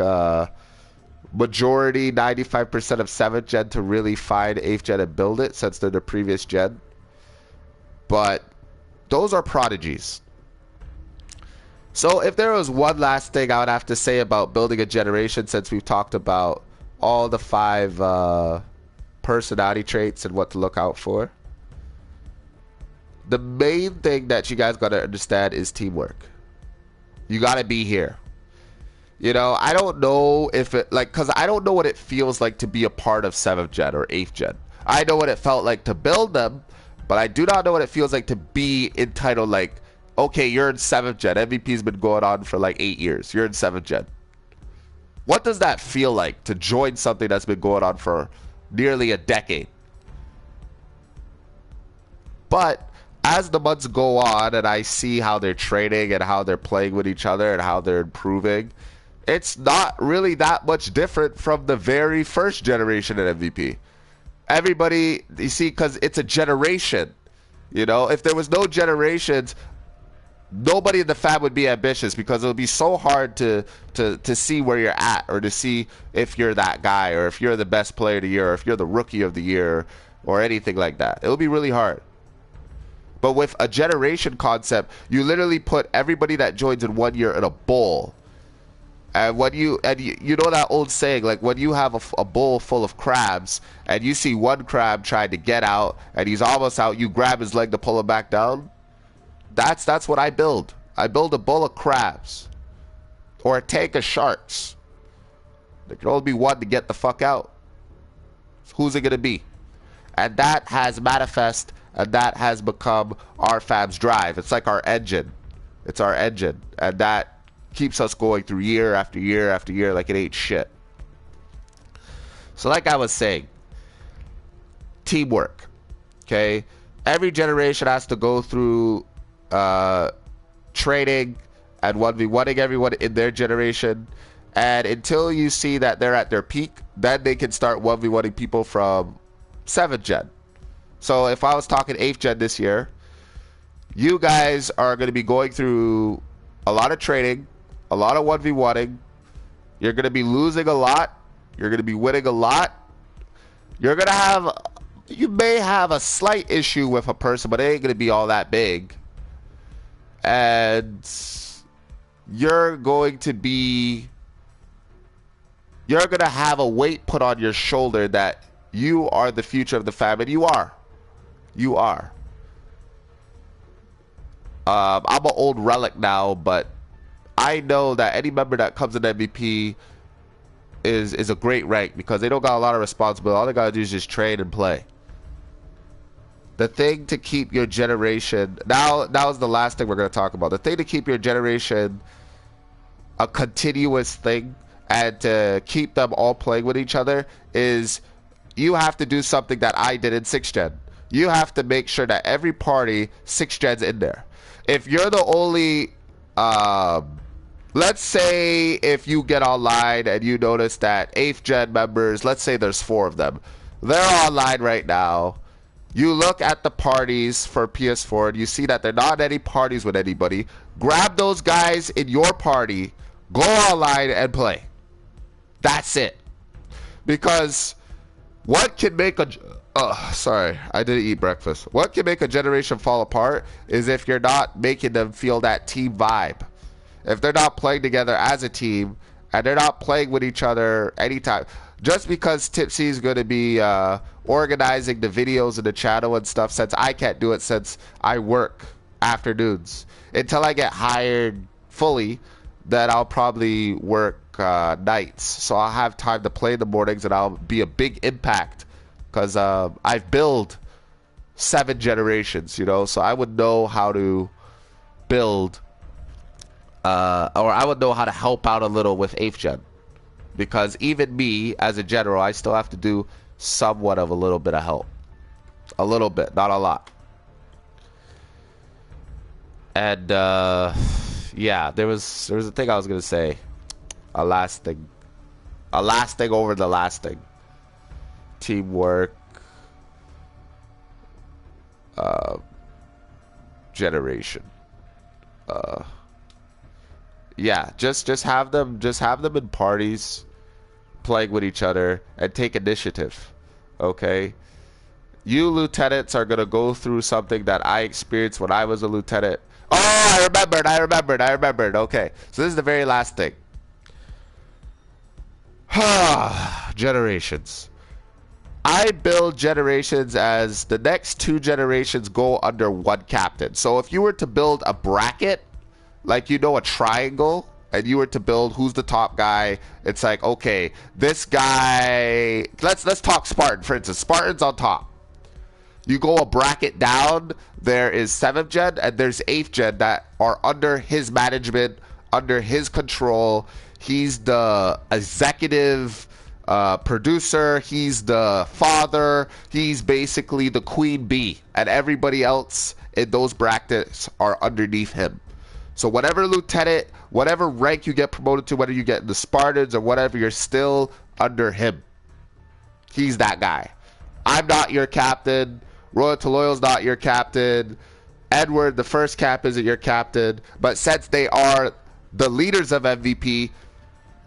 majority, 95% of 7th Gen to really find 8th Gen and build it, since they're the previous gen. But those are prodigies. So if there was one last thing I would have to say about building a generation, since we've talked about all the 5 personality traits and what to look out for, the main thing that you guys got to understand is teamwork. You got to be here. You know, I don't know if it, like, because I don't know what it feels like to be a part of 7th Gen or 8th Gen. I know what it felt like to build them, but I do not know what it feels like to be entitled, like, okay, you're in 7th Gen. MVP's been going on for like 8 years. You're in 7th Gen. What does that feel like to join something that's been going on for nearly a decade? But as the months go on and I see how they're training and how they're playing with each other and how they're improving, it's not really that much different from the very first generation at MVP. Everybody, you see, because it's a generation. You know, if there was no generations, nobody in the fam would be ambitious, because it would be so hard to see where you're at, or to see if you're that guy, or if you're the best player of the year, or if you're the rookie of the year, or anything like that. It would be really hard. But with a generation concept, you literally put everybody that joins in 1 year in a bowl. And when you know that old saying, like when you have a bowl full of crabs and you see one crab trying to get out and he's almost out, you grab his leg to pull him back down. That's what I build. I build a bowl of crabs or a tank of sharks. There can only be one to get the fuck out. Who's it gonna be? And that has manifest, and that has become our fam's drive. It's like our engine. It's our engine, and that keeps us going through year after year after year like it ain't shit. So like I was saying, teamwork. Okay, every generation has to go through training and 1v1ing everyone in their generation, and until you see that they're at their peak, then they can start 1v1ing people from 7th Gen. So if I was talking 8th Gen this year, you guys are going to be going through a lot of training, a lot of 1v1ing. You're going to be losing a lot. You're going to be winning a lot. You may have a slight issue with a person, but it ain't going to be all that big. And you're going to have a weight put on your shoulder that you are the future of the family. You are. I'm an old relic now, but I know that any member that comes in MVP is a great rank, because they don't got a lot of responsibility. All they gotta do is just train and play. The thing to keep your generation, now is the last thing we're gonna talk about. The thing to keep your generation a continuous thing and to keep them all playing with each other is you have to do something that I did in 6th Gen. You have to make sure that every party 6th Gen's in there. If you're the only let's say if you get online and you notice that 8th Gen members, let's say there's 4 of them, they're online right now. You look at the parties for PS4 and you see that they're not in any parties with anybody. Grab those guys in your party, go online and play. That's it. Because what can make a... sorry, I didn't eat breakfast. What can make a generation fall apart is if you're not making them feel that team vibe. If they're not playing together as a team and they're not playing with each other anytime. Just because Tipsy is going to be organizing the videos in the channel and stuff, since I can't do it since I work afternoons. Until I get hired fully, then I'll probably work nights. So I'll have time to play in the mornings and I'll be a big impact. Because I've built 7 generations, you know, so I would know how to build or I would know how to help out a little with 8th gen. Because even me, as a general, I still have to do somewhat of a little bit of help. A little bit, not a lot. And, yeah, there was a thing I was going to say. A last thing. A last thing over the last thing. Teamwork. Generation. Yeah, just have them in parties, playing with each other, and take initiative. Okay? You lieutenants are gonna go through something that I experienced when I was a lieutenant. Oh, I remembered. Okay, so this is the very last thing. Generations. I build generations as the next 2 generations go under one captain. So if you were to build a bracket, like, you know, a triangle, and you were to build who's the top guy, it's like, okay, this guy, let's talk Spartan, for instance. Spartan's on top. You go a bracket down, there is 7th gen and there's 8th gen that are under his management, under his control. He's the executive producer, he's the father, he's basically the queen bee, and everybody else in those brackets are underneath him. So whatever lieutenant, whatever rank you get promoted to, whether you get in the Spartans or whatever, you're still under him. He's that guy. I'm not your captain. Royal Toloyal's not your captain. Edward, the first cap, isn't your captain. But since they are the leaders of MVP,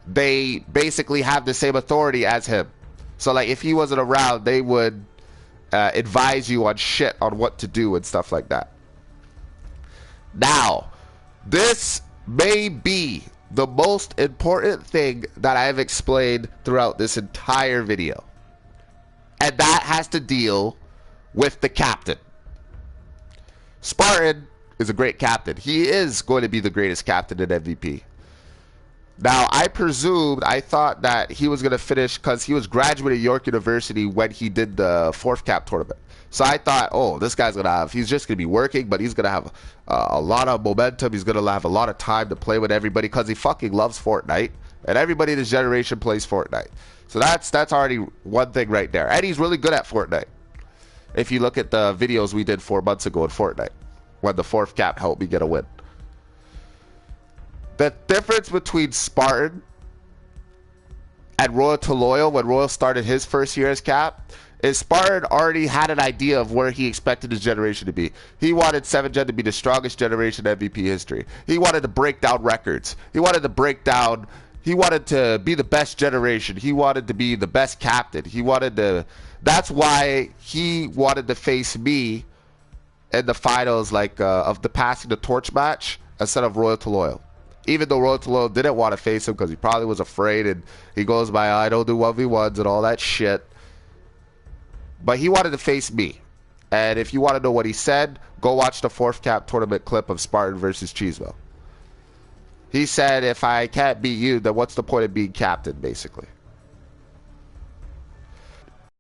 they basically have the same authority as him. So, like, if he wasn't around, they would advise you on shit, on what to do and stuff like that. Now, this may be the most important thing that I've explained throughout this entire video. And that has to deal with the captain. Spartan is a great captain. He is going to be the greatest captain in MVP. Now, I thought that he was going to finish, because he was graduating York University when he did the 4th cap tournament. So I thought, oh, this guy's going to have, he's just going to be working, but he's going to have a lot of momentum. He's going to have a lot of time to play with everybody, because he fucking loves Fortnite. And everybody in his generation plays Fortnite. So that's already one thing right there. And he's really good at Fortnite. If you look at the videos we did 4 months ago in Fortnite, when the 4th cap helped me get a win. The difference between Spartan and Royal Toloyal, when Royal started his first year as cap, is Spartan already had an idea of where he expected his generation to be. He wanted 7th gen to be the strongest generation in MVP history. He wanted to break down records. He wanted to be the best generation. He wanted to be the best captain. That's why he wanted to face me in the finals, like, of the passing the torch match, instead of Royal Toloyal. Even though Royal Toloyal didn't want to face him because he probably was afraid, and he goes by, I don't do 1v1s and all that shit. But he wanted to face me. And if you want to know what he said, go watch the 4th cap tournament clip of Spartan versus Cheesemo. He said, if I can't beat you, then what's the point of being captain, basically.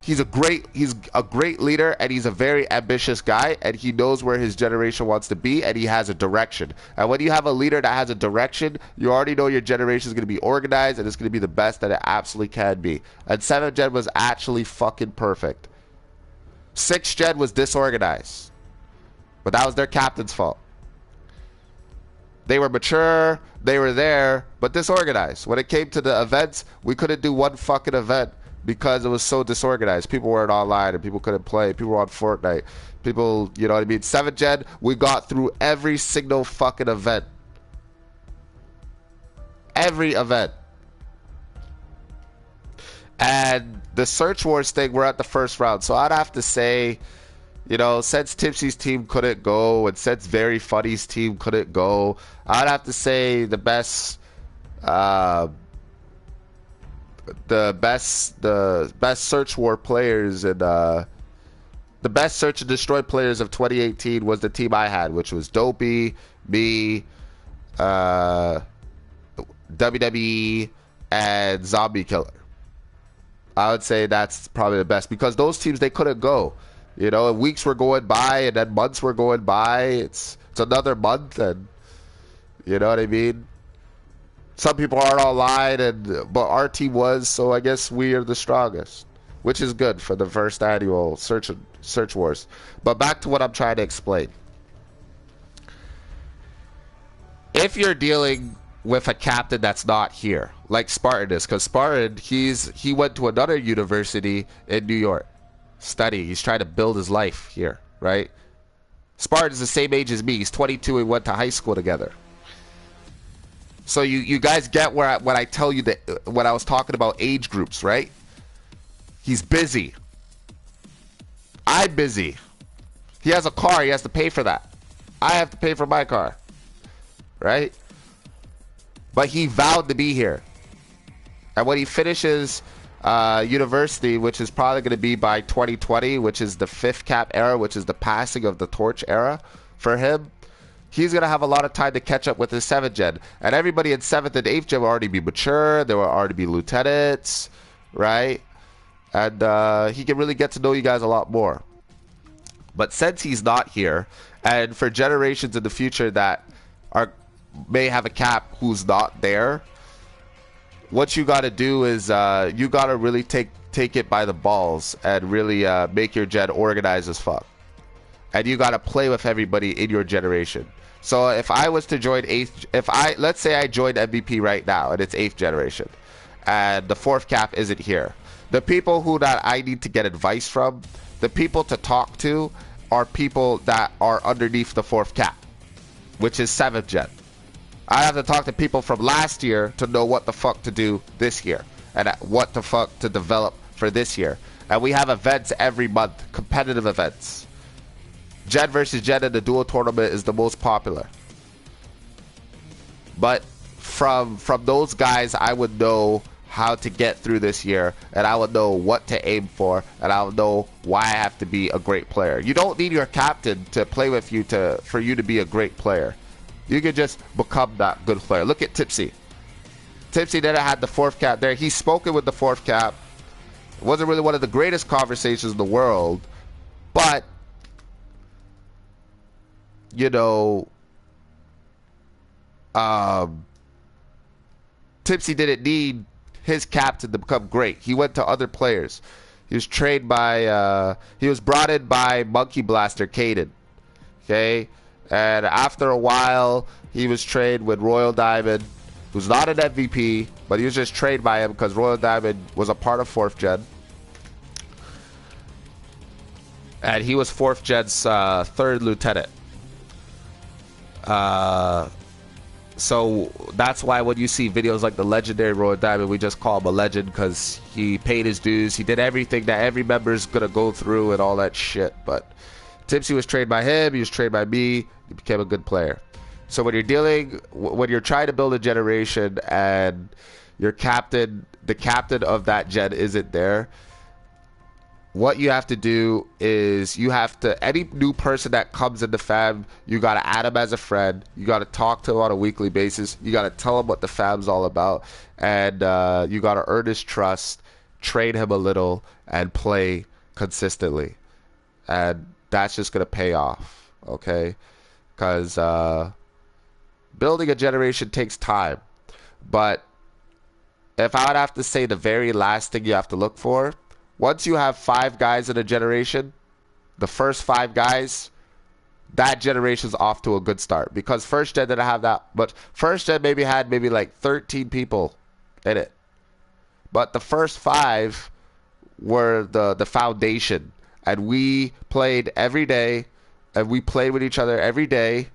He's a great leader, and he's a very ambitious guy, and he knows where his generation wants to be, and he has a direction. And when you have a leader that has a direction, you already know your generation is going to be organized, and it's going to be the best that it absolutely can be. And 7th gen was actually fucking perfect. 6th gen was disorganized, but that was their captain's fault. They were mature, they were there, but disorganized. When it came to the events, we couldn't do one fucking event because it was so disorganized. People weren't online and people couldn't play. People were on Fortnite. People, you know what I mean? 7th gen, we got through every single fucking event. Every event. And the Search Wars thing, we're at the first round. So I'd have to say, you know, since Tipsy's team couldn't go, and since Very Funny's team couldn't go, I'd have to say the best Search War players and the best Search and Destroy players of 2018 was the team I had, which was Dopey, me, WWE, and Zombie Killer. I would say that's probably the best, because those teams, they couldn't go. You know, weeks were going by, and then months were going by. It's another month, and You know what I mean? Some people aren't online, but our team was, so I guess we are the strongest, which is good for the first annual search wars. But back to what I'm trying to explain. If you're dealing with a captain that's not here, like Spartan is, because Spartan, he went to another university in New York, study. He's trying to build his life here, right? Spartan's the same age as me. He's 22 and went to high school together. So you guys get when I tell you that when I was talking about age groups, right? He's busy. I'm busy. He has a car. He has to pay for that. I have to pay for my car, right? But he vowed to be here. And when he finishes university, which is probably going to be by 2020, which is the 5th cap era, which is the passing of the torch era for him, he's going to have a lot of time to catch up with his 7th gen. And everybody in 7th and 8th gen will already be mature. There will already be lieutenants, right? And he can really get to know you guys a lot more. But since he's not here, and for generations in the future that may have a cap who's not there, what you got to do is you got to really take it by the balls and really make your gen organized as fuck. And you got to play with everybody in your generation. So if I was to join let's say I joined MVP right now and it's 8th generation and the 4th cap isn't here. The people who that I need to get advice from, the people to talk to are people that are underneath the 4th cap, which is 7th gen. I have to talk to people from last year to know what the fuck to do this year and what the fuck to develop for this year. And we have events every month, competitive events. Gen versus Gen in the duel tournament is the most popular. But from those guys, I would know how to get through this year, and I would know what to aim for, and I would know why I have to be a great player. You don't need your captain to play with you for you to be a great player. You can just become that good player. Look at Tipsy. Tipsy never had the 4th cap there. He's spoken with the 4th cap. It wasn't really one of the greatest conversations in the world, but you know, Tipsy didn't need his captain to become great. He went to other players. He was trained by, he was brought in by Monkey Blaster Caden. Okay? And after a while, he was trained with Royal Diamond, who's not an MVP, but he was just trained by him because Royal Diamond was a part of 4th gen. And he was 4th gen's 3rd lieutenant. So that's why when you see videos like the legendary Royal Diamond, we just call him a legend because he paid his dues. He did everything that every member is going to go through and all that shit. But Tipsy was trained by him. He was trained by me. He became a good player. So when you're trying to build a generation and your captain, the captain of that gen isn't there, what you have to do is any new person that comes in the fam, you got to add him as a friend. You got to talk to him on a weekly basis. You got to tell him what the fam's all about. And you got to earn his trust, train him a little, and play consistently. And that's just going to pay off, okay? Because building a generation takes time. But if I would have to say the very last thing you have to look for, once you have 5 guys in a generation, the first 5 guys, that generation's off to a good start. Because first gen didn't have that, but first gen had like 13 people in it. But the first 5 were the foundation. And we played every day, and we played with each other every day.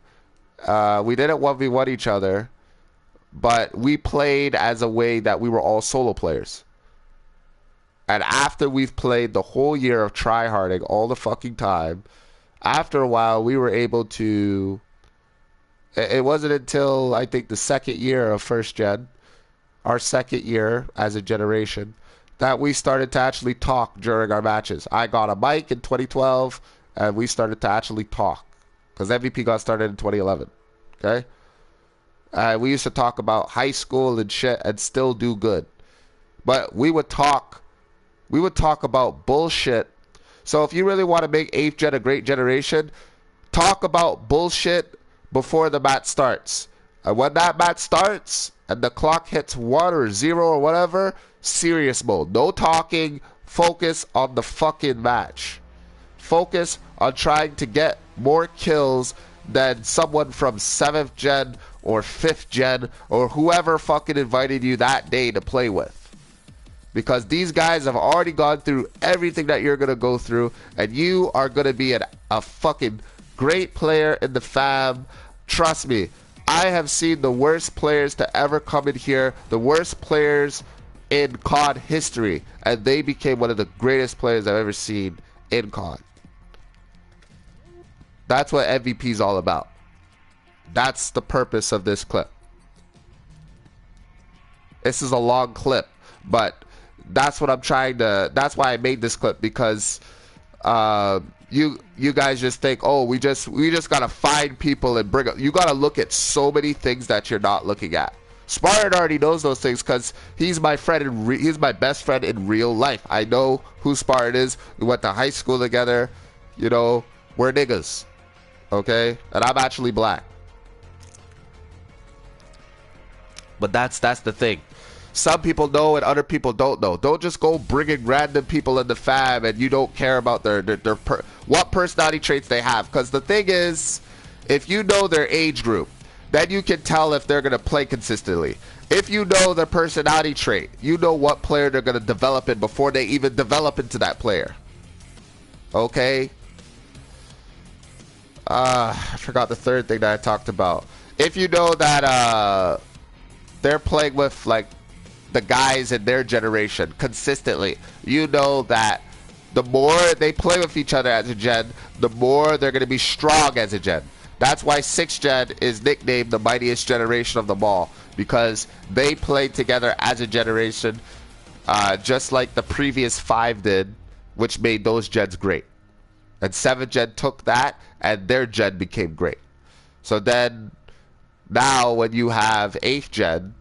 We didn't 1v1 each other, but we played as a way that we were all solo players. And after we've played the whole year of tryharding all the fucking time, after a while we were able to... It wasn't until, I think, the 2nd year of first gen, our 2nd year as a generation, that we started to actually talk during our matches. I got a mic in 2012, and we started to actually talk. Because MVP got started in 2011. Okay? We used to talk about high school and shit and still do good. But we would talk about bullshit. So if you really want to make 8th gen a great generation, talk about bullshit before the match starts. And when that match starts and the clock hits 1 or 0 or whatever, serious mode. No talking. Focus on the fucking match. Focus on trying to get more kills than someone from 7th gen or 5th gen or whoever fucking invited you that day to play with. Because these guys have already gone through everything that you're going to go through, and you are going to be a fucking great player in the fam. Trust me, I have seen the worst players to ever come in here, the worst players in COD history, and they became one of the greatest players I've ever seen in COD. That's what MVP is all about. That's the purpose of this clip. This is a long clip, but that's what I'm trying to. That's why I made this clip, because you guys just think, oh, we just gotta find people and bring up. You gotta look at so many things that you're not looking at. Spartan already knows those things because he's my friend and he's my best friend in real life. I know who Spartan is. We went to high school together. You know, we're niggas, okay? And I'm actually black. But that's the thing. Some people know and other people don't know. Don't just go bringing random people in the fam and you don't care about their what personality traits they have. Because the thing is, if you know their age group, then you can tell if they're going to play consistently. If you know their personality trait, you know what player they're going to develop in before they even develop into that player. Okay? I forgot the third thing that I talked about. If you know that they're playing with like the guys in their generation consistently, you know that the more they play with each other as a gen, the more they're going to be strong as a gen. That's why 6th gen is nicknamed the mightiest generation of them all, because they played together as a generation, just like the previous 5 did, which made those gens great. And 7th gen took that and their gen became great. So then now when you have 8th gen,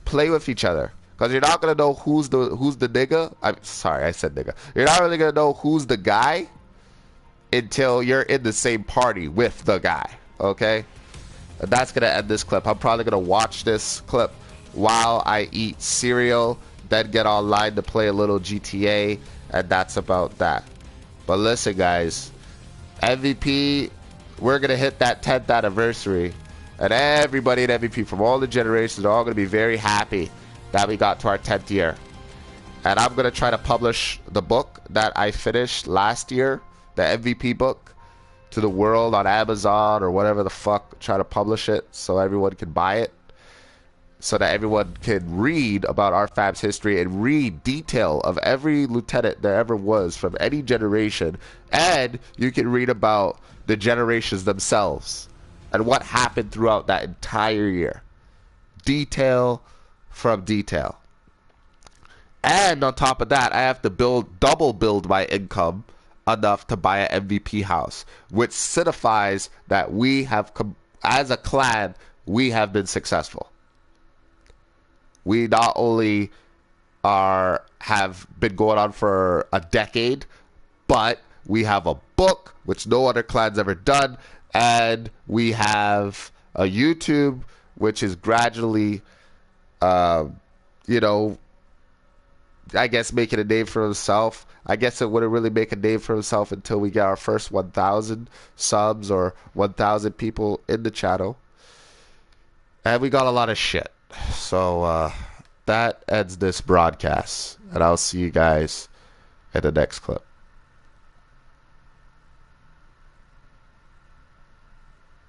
play with each other. Because you're not going to know who's the nigga. I'm sorry, I said nigga. You're not really going to know who's the guy until you're in the same party with the guy. Okay? And that's going to end this clip. I'm probably going to watch this clip while I eat cereal, then get online to play a little GTA, and that's about that. But listen, guys. MVP, we're going to hit that 10th anniversary. And everybody in MVP from all the generations are all going to be very happy that we got to our 10th year. And I'm going to try to publish the book that I finished last year, the MVP book, to the world on Amazon or whatever the fuck. Try to publish it so everyone can buy it, so that everyone can read about our fam's history and read detail of every lieutenant there ever was from any generation. And you can read about the generations themselves and what happened throughout that entire year. Detail from detail. And on top of that, I have to double build my income enough to buy an MVP house, which signifies that we have, as a clan, we have been successful. We not only have been going on for a decade, but we have a book, which no other clan's ever done, and we have a YouTube, which is gradually, you know, I guess making a name for himself. I guess it wouldn't really make a name for himself until we get our first 1,000 subs or 1,000 people in the channel. And we got a lot of shit. So that ends this broadcast. And I'll see you guys in the next clip.